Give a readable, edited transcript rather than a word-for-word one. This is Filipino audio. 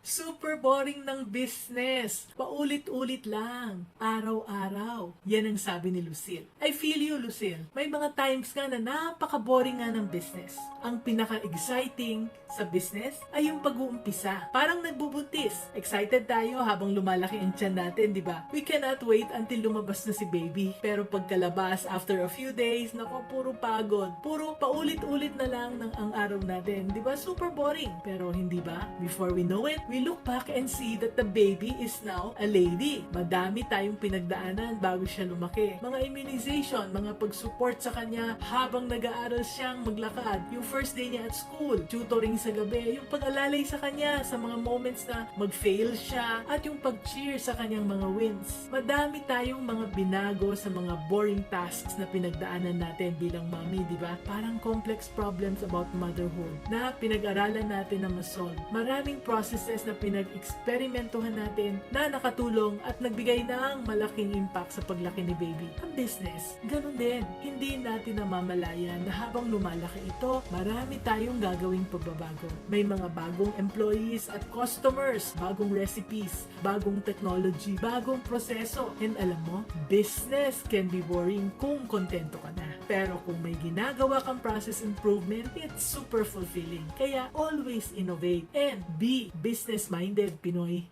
Super boring ng business. Paulit-ulit lang. Araw-araw. Yan ang sabi ni Lucille. I feel you, Lucille. May mga times nga na napaka-boring nga ng business. Ang pinaka-exciting sa business ay yung pag-uumpisa. Parang nagbubuntis. Excited tayo habang lumalaki ang tiyan natin, di ba? We cannot wait until lumabas na si baby. Pero pagkalabas, after a few days, nako, puro pagod. Puro paulit-ulit na lang ng ang araw natin. Di ba? Super boring. Pero hindi ba? Before we know it, we look back and see that the baby is now a lady. Madami tayong pinagdaanan bago siya lumaki. Mga immunization, mga pag-support sa kanya habang nag-aaral siyang maglakad. Yung first day niya at school, tutoring sa gabi, yung pag-alalay sa kanya sa mga moments na mag-fail siya, at yung pag-cheer sa kanyang mga wins. Madami tayong mga binago sa mga boring tasks na pinagdaanan natin bilang mommy, di ba? Parang complex problems about motherhood na pinag-aralan natin na ma-solve. Maraming processes na pinag-eksperimentuhan natin na nakatulong at nagbigay ng malaking impact sa paglaki ni baby. Ang business, ganun din. Hindi natin namamalayan na habang lumalaki ito, marami tayong gagawing pagbabago. May mga bagong employees at customers, bagong recipes, bagong technology, bagong proseso. And alam mo, business can be boring kung kontento ka na. Pero kung may ginagawa kang process improvement, it's super fulfilling. Kaya always innovate and be business-minded, Pinoy.